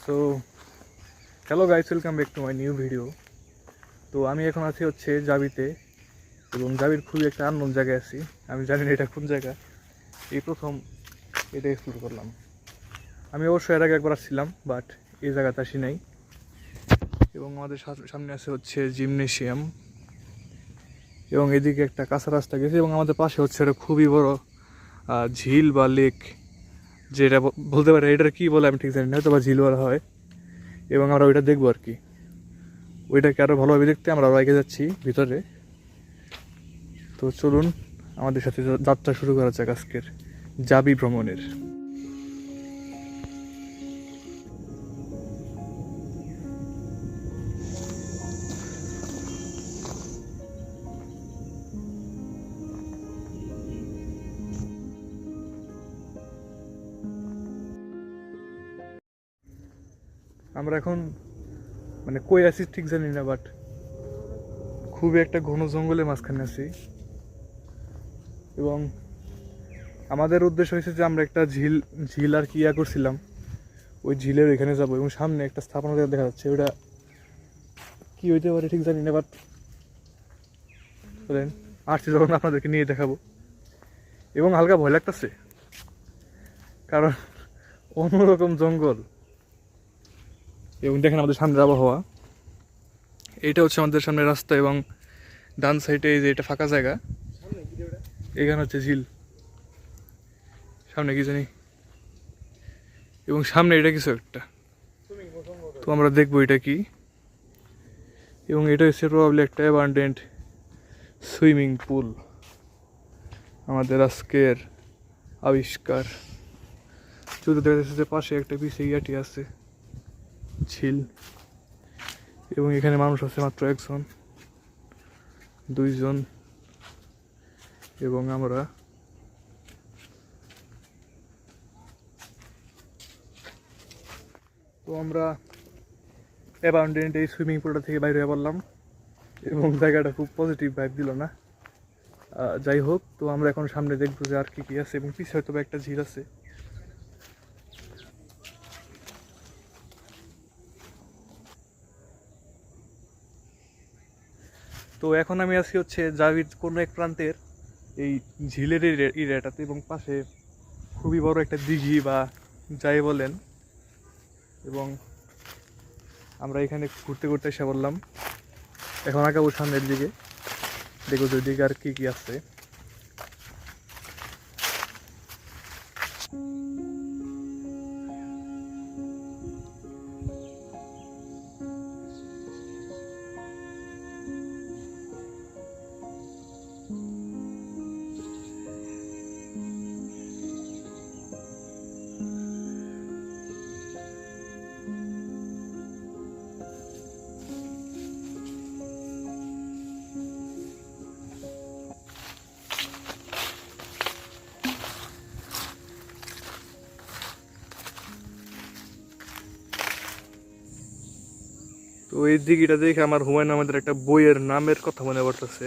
So hello guys, welcome back to my new video. তো আমি এখন আছি হচ্ছে জাবিতে, এবং জাবির খুবই একটা আননোন জায়গায় আছি। আমি জানি না এটা কোন জায়গা, এই প্রথম এটা এক্সপ্লোর করলাম। আমি অবশ্যই এর আগে একবার আসছিলাম, বাট এই জায়গাতে আসি নাই। এবং আমাদের সামনে আছে হচ্ছে জিমনেশিয়াম, এবং এদিকে একটা কাঁচা রাস্তা গেছে, এবং আমাদের পাশে হচ্ছে একটা খুবই বড় ঝিল বা লেক, যেটা বলতে পারে এটার কী বলে আমি ঠিক জানি না, হয়তো বা ঝিল বলা হয়। এবং আমরা ওইটা দেখবো আর কি, ওইটাকে আরও ভালোভাবে দেখতে আমরা আরও এগিয়ে যাচ্ছি ভিতরে। তো চলুন আমাদের সাথে যাত্রা শুরু করা যাক আজকের জাবি ভ্রমণের। আমরা এখন মানে কই আছি ঠিক জানি না, বাট খুবই একটা ঘন জঙ্গলের মাঝখানে আছি। এবং আমাদের উদ্দেশ্য হয়েছে যে আমরা একটা ঝিল আর কি করছিলাম, ওই ঝিলের ওইখানে যাবো। এবং সামনে একটা স্থাপনা দেখা যাচ্ছে, ওটা কি হইতে পারে ঠিক জানি না, বাট বলেন আসছি যখন আপনাদেরকে নিয়ে দেখাবো। এবং হালকা ভয় লাগতেছে, কারণ অন্যরকম জঙ্গল। এবং দেখেন আমাদের সামনের আবহাওয়া, এইটা হচ্ছে আমাদের সামনে রাস্তা, এবং ডান সাইডে এই যে এটা ফাঁকা জায়গা, এখানে হচ্ছে ঝিল, সামনে কি জানি, এবং সামনে এটা কিছু একটা। তো আমরা দেখবো এটা কি। এবং এটা হচ্ছে প্রবাবলি একটা অ্যাবান্ডেন্ট সুইমিং পুল, আমাদের আজকের আবিষ্কার। যদি দেখা যাচ্ছে যে পাশে একটা পিছিয়ে ইয়াটি আছে, ঝিল, এবং এখানে মানুষ আছে মাত্র একজন, দুইজন, এবং আমরা অ্যাবান্ডেন্ট এই সুইমিং পুলটা থেকে বাইরে হয়ে পড়লাম, এবং জায়গাটা খুব পজিটিভ ভাইব দিল না। যাই হোক, তো আমরা এখন সামনে দেখবো যে আর কি কি আছে, এবং পিছিয়ে হয়তো একটা ঝিল আছে। তো এখন আমি আছি হচ্ছে জাবির কোনো এক প্রান্তের এই ঝিলের এরিয়াটাতে, এবং পাশে খুবই বড় একটা দিঘি বা যাই বলেন। এবং আমরা এখানে ঘুরতে ঘুরতে এসে বললাম, এখন আঁকাবো সামনের দিকে, দেখো যে দিকে আর কি কি আছে। তো এই দিঘিটা দেখে আমার হুমায়ুন আহমেদের একটা বইয়ের নামের কথা মনে পড়তেছে,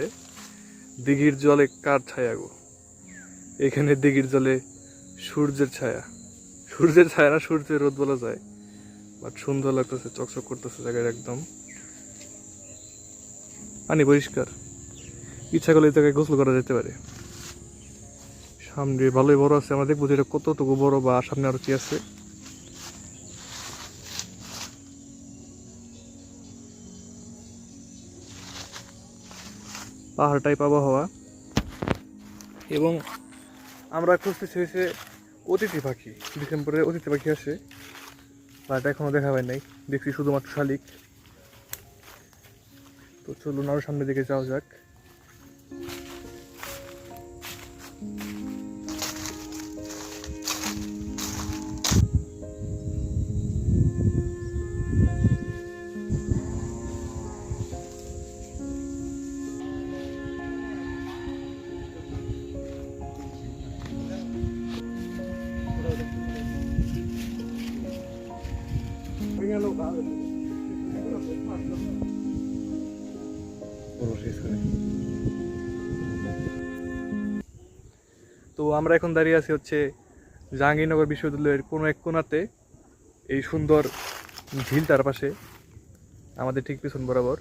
দিঘির জলে কার ছায়া গো। এখানে দিঘির জলে সূর্যের ছায়া, সূর্যের ছায়া না, সূর্যের রোদ বলা যায়, বাট সুন্দর লাগতেছে, চকচক করতেছে জায়গায় একদম, পানি পরিষ্কার, ইচ্ছা করলে এই জায়গায় গোসল করা যেতে পারে। সামনে ভালোই বড় আছে, আমরা দেখবো যেটা কতটুকু বড় বা সামনে আরো কি আছে। পাহাড় টাইপ আবহাওয়া, এবং আমরা খুঁজতেছি হয়েছে অতিথি পাখি, ডিসেম্বরে অতিথি পাখি আসে, বাট এখনো দেখা হয় নাই, দেখছি শুধুমাত্র শালিক। তো চলুন আরো সামনের দিকে যাওয়া যাক। তো আমরা এখন দাঁড়িয়ে আছি হচ্ছে জাহাঙ্গীরনগর বিশ্ববিদ্যালয়ের কোনো এক কোণাতে, এই সুন্দর ঝিল তার পাশে আমাদের ঠিক পিছন বরাবর,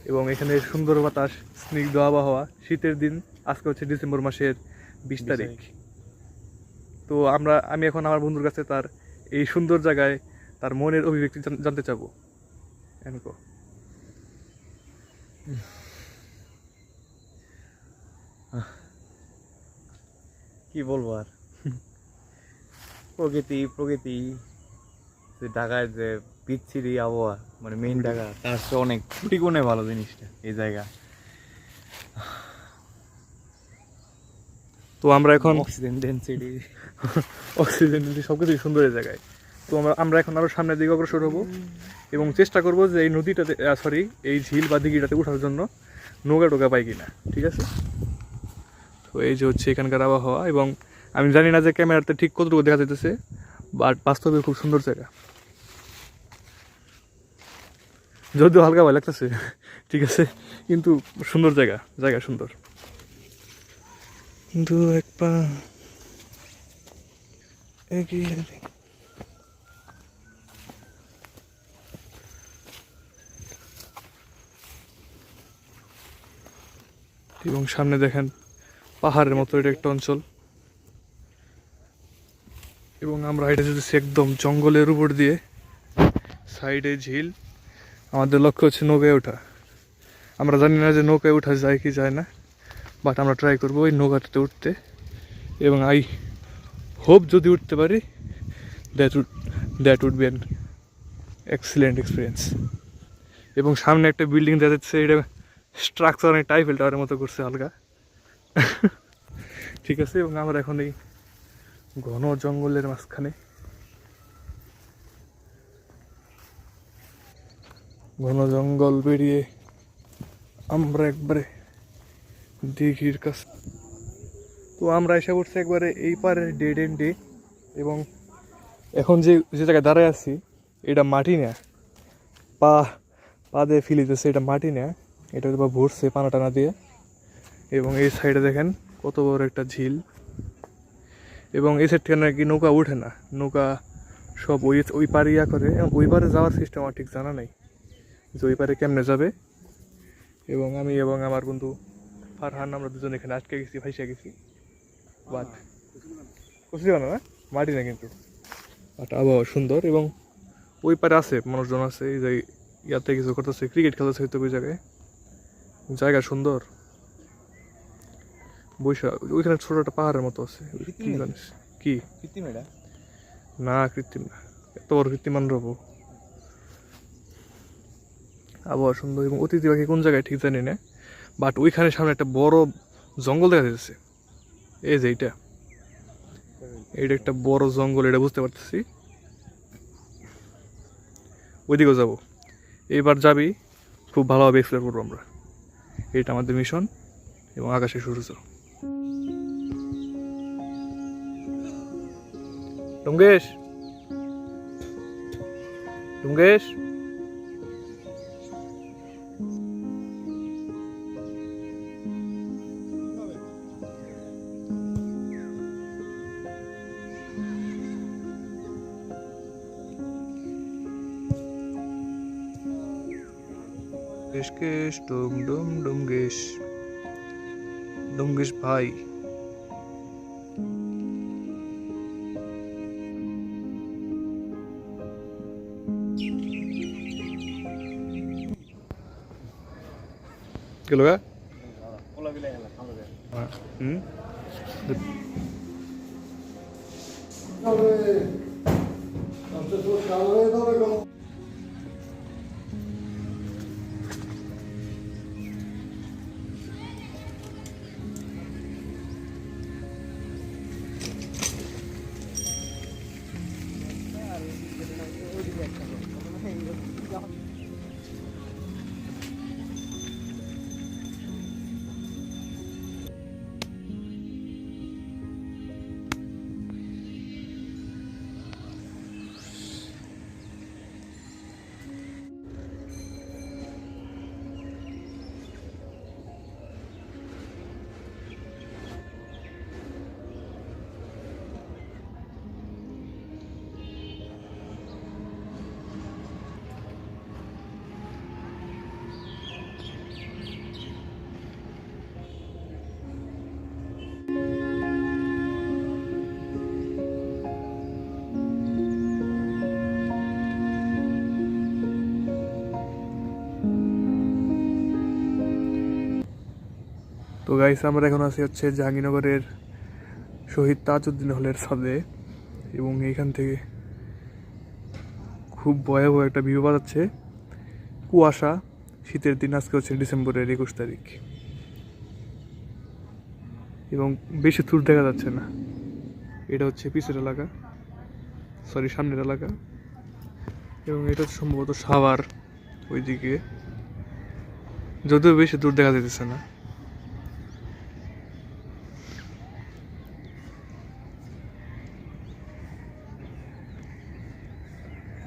এবং এখানে সুন্দর বাতাস, স্নিগ্ধ আবহাওয়া, শীতের দিন। আজকে হচ্ছে ডিসেম্বর মাসের 20 তারিখ। তো আমি এখন আমার বন্ধুর কাছে তার এই সুন্দর জায়গায় তার মনের অভিব্যক্তি জানতে চাবো। এনকো কি বলবো আর, প্রকৃতি প্রকৃতি ঢাকায় যে বিচ্ছিরি আবহাওয়া, মানে মেইন ঢাকা তার চেয়ে অনেক কোটি গুণে ভালো জিনিসটা এই জায়গা। তো আমরা এখন অক্সিজেন ডেনসিটি সবকিছু সুন্দর এই জায়গায়। তো আমরা এখন আরো সামনের দিকে অগ্রসর হবো এবং চেষ্টা করবো যে এই নদীটাতে এই ঝিল বা দিঘিটাতে ওঠার জন্য নৌকা টোকা পাই কিনা। ঠিক আছে, তো এই যে হচ্ছে এখানকার আবহাওয়া, এবং আমি জানি না যে ক্যামেরাতে ঠিক কতটুকু দেখা যাইতেছে, বাট বাস্তবে খুব সুন্দর জায়গা, যদিও হালকা ভয় লাগতেছে। ঠিক আছে, কিন্তু সুন্দর জায়গা, জায়গা সুন্দর। দু এক পা এগিয়ে দে। এবং সামনে দেখেন পাহাড়ের মতো এটা একটা অঞ্চল, এবং আমরা হেঁটে যেতেছি একদম জঙ্গলের উপর দিয়ে, সাইডে ঝিল। আমাদের লক্ষ্য হচ্ছে নৌকায় ওঠা। আমরা জানি না যে নৌকায় ওঠা যায় কি যায় না, বাট আমরা ট্রাই করবো ওই নৌকাটাতে উঠতে, এবং আই হোপ যদি উঠতে পারি that would be an excellent experience. এবং সামনে একটা বিল্ডিং দেখা যাচ্ছে, এটা স্ট্রাকচার অনেক টাইফেল টাওয়ারের মতো করছে হালকা। ঠিক আছে, এবং আমরা এখন এই ঘন জঙ্গলের মাঝখানে, ঘন জঙ্গল পেরিয়ে আমরা একবারে দিঘির কাছে। তো আমরা এসে পড়ছি একবারে এই পারে ডেড এন্ডে, এবং এখন যে যে জায়গায় দাঁড়ায় আছি এটা মাটি না, পা পা দিয়ে ফিলিতেছে, এটা মাটি না, এটা বা ভরছে পানা টানা দিয়ে। এবং এই সাইডে দেখেন কত বড় একটা ঝিল, এবং এই সাইড থেকে নাকি নৌকা উঠে না, নৌকা সব ওই পারে করে। ওই পারে যাওয়ার সিস্টেম আমার ঠিক জানা নেই যে ওই পারে কেমনে যাবে। এবং আমি এবং আমার বন্ধু ফারহান, আমরা দুজন এখানে আটকে গেছি, ফাইসে গেছি। বাট বুঝতে পারো না, মাটি না কিন্তু, বাট আবহাওয়া সুন্দর। এবং ওই পারে আছে মানুষজন, আছে এই যে ইয়াতে কিছু করতেছে, ক্রিকেট খেলতেছে হয়তো ওই জায়গায়। জায়গা সুন্দর, বৈশা ওইখানে ছোট একটা পাহাড়ের মতো আছে। কি জানিস কি কৃত্রিম? এটা না, কৃত্রিম না, এত বড় কৃত্রিম আনবো। আবহাওয়া সুন্দর, এবং অতিথি পাখি কোন জায়গায় ঠিক জানি না, বাট ওইখানে সামনে একটা বড় জঙ্গল দেখা যাচ্ছে। এই যে এইটা একটা বড় জঙ্গল, এটা বুঝতে পারতেছি। ওইদিকেও যাবো, এইবার যাবি খুব ভালোভাবে এক্সপ্লোর করবো আমরা। এটা আমাদের মিশন, এবং আকাশে সূর্য। টুঙ্গেশ, টুঙ্গেশ, কেশ ডুম ডুম ডুমগেশ, ডুমগেশ ভাই। গেল গা হুম তো গাইস আমরা এখন আছি হচ্ছে জাহাঙ্গীরনগরের শহীদ তাজউদ্দিন হলের ছাদে, এবং এইখান থেকে খুব ভয়াবহ একটা ভিউ পাওয়া যাচ্ছে। কুয়াশা, শীতের দিন, আজকে হচ্ছে ডিসেম্বরের 21 তারিখ, এবং বেশি দূর দেখা যাচ্ছে না। এটা হচ্ছে পিছের এলাকা, সরি সামনের এলাকা, এবং এটা হচ্ছে সম্ভবত সাভার ওইদিকে, যদিও বেশি দূর দেখা যেতেছে না।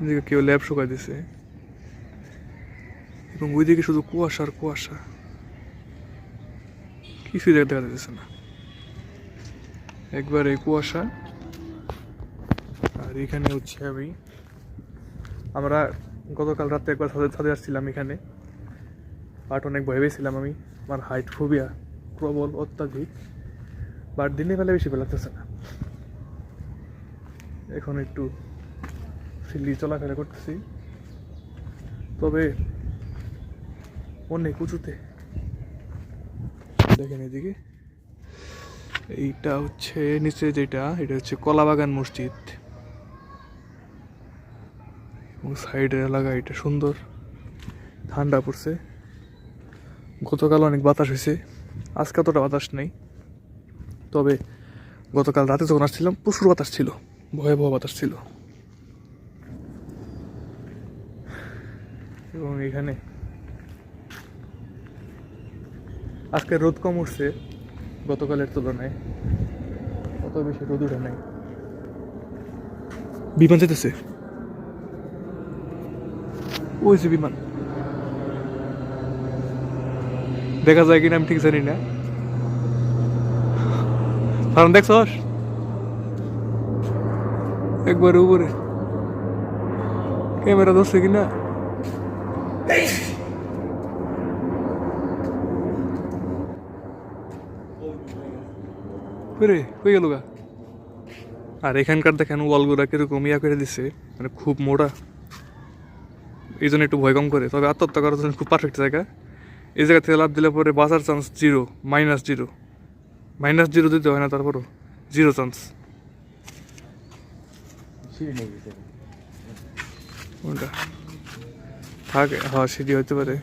এদিকে কেউ ল্যাব শুকাই দিছে, এবং ওইদিকে শুধু কুয়াশা আর কুয়াশা, কিছুই দেখা যাচ্ছে না, একবারে কুয়াশা। আর এখানে হচ্ছে আমরা গতকাল রাতে একবার ছাদে আসছিলাম এখানে, বাট অনেক ভয় পেয়েছিলাম আমি, আমার হাইট ফোবিয়া প্রবল অত্যাধিক, বাট দিনে বেলা বেশি ভালো লাগতেছে না। এখন একটু ফ্রিলি চলাফেরা করতেছি, তবে অনেক উঁচুতে। দেখেন এদিকে, এইটা হচ্ছে নিচে যেটা, এটা হচ্ছে কলাবাগান মসজিদ, এবং সাইডের এলাকা এটা সুন্দর, ঠান্ডা পড়ছে। গতকাল অনেক বাতাস হয়েছে, আজকে অতটা বাতাস নেই, তবে গতকাল রাতে যখন আসছিলাম প্রচুর বাতাস ছিল, ভয়াবহ বাতাস ছিল। এবং এখানে আজকে রোদ কম উঠছে গতকালের তুলনায়, অত বেশি রোদ উঠে নাই। বিমান যেতেছে, ওই যে বিমান, দেখা যায় কিনা আমি ঠিক জানি না। কারণ দেখছস একবারে উপরে ক্যামেরা ধরছে কিনা। কই গেল গা। আর এখানকার দেখেন ওয়ালগুলা কিরকম ইয়া করে দিচ্ছে, মানে খুব মোটা, এই জন্য একটু ভয় কম করে। তবে আত্মহত্যা করার জন্য খুব পারফেক্ট জায়গা। এই জায়গা থেকে লাভ দিলে পরে বাঁচার চান্স জিরো, -0 দিতে হয় না, তারপরও 0 চান্স। কোনটা থাকে? হ্যাঁ, সিঁড়ি হতে পারে।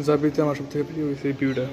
জাবিতে আমার সব থেকে প্রিয় হয়েছে এই ভিউটা।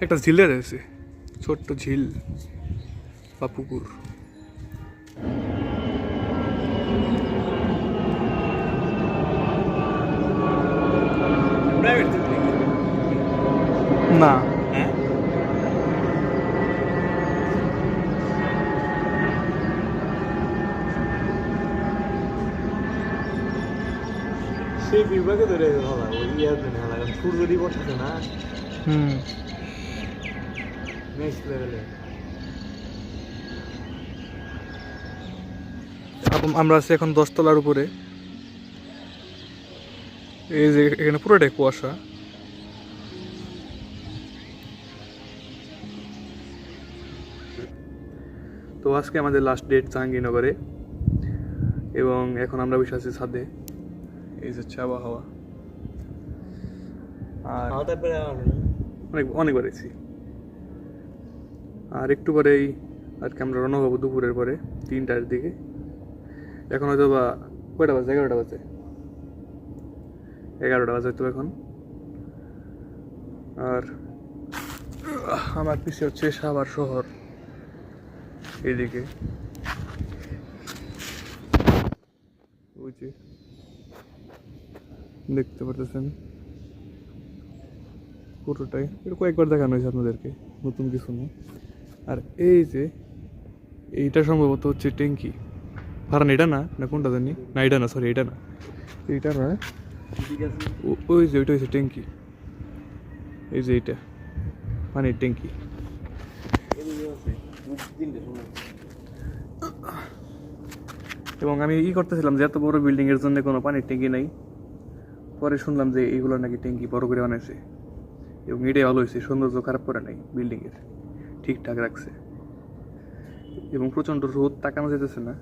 একটা ঝিলে রয়েছে, ছোট্ট ঝিল বা পুকুর। না, সেই বিভাগে ধরে হলা ওই ইয়ার জন্য হলা সূর্য দিবস আছে না। নেক্সট লেভেলে আমরা আছি এখন 10 তলার উপরে। এই যে এখানে পুরোটাই কুয়াশা। তো আজকে আমাদের লাস্ট ডেট জাহাঙ্গীরনগরে, এবং এখন আমরা বসে আছি ছাদে। এই হচ্ছে আবহাওয়া। আর আমাদের পরে অনেকবার এসেছি। আর একটু পরেই আজকে আমরা রওনা হবো দুপুরের পরে 3টার দিকে। এখন হয়তো বা কয়টা বাজে? 11টা বাজে। 11টা বাজে তো এখন। আর আমার পিছিয়ে হচ্ছে সাভার শহর এইদিকে। ওই যে দেখতে পারতেছেন পুরোটাই, এটা কয়েকবার দেখানো হয়েছে আপনাদেরকে, নতুন কিছু না। আর এই যে এইটা সম্ভবত হচ্ছে ট্যাঙ্কি। কারণ এটা না, না কোনটা জানি, না এটা না, সরি এটা না, এইটা না, ওই যে ওইটা হচ্ছে ট্যাঙ্কি। এই যে এইটা পানির ট্যাঙ্কি। এবং আমি করতেছিলাম যে এত বড় বিল্ডিং এর জন্য কোনো পানির ট্যাঙ্কি নাই। পরে শুনলাম যে এইগুলো নাকি ট্যাঙ্কি বড় করে বানাইছে, এবং এটাই ভালো হয়েছে, সৌন্দর্য খারাপ করে নাই, বিল্ডিং এর ঠিকঠাক রাখছে। এবং প্রচন্ড রোদ, তাকানো যেতেছে না,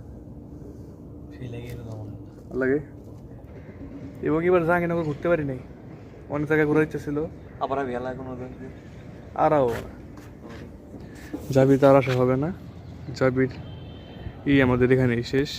ভালো লাগে। এবং এবার জাহাঙ্গীরনগর ঘুরতে পারি নাই, অনেক জায়গায় ঘোরার ইচ্ছা ছিল, আবার বেলা কোনো আরও জাবির তো আর আসা হবে না। জাবির আমাদের এখানেই শেষ।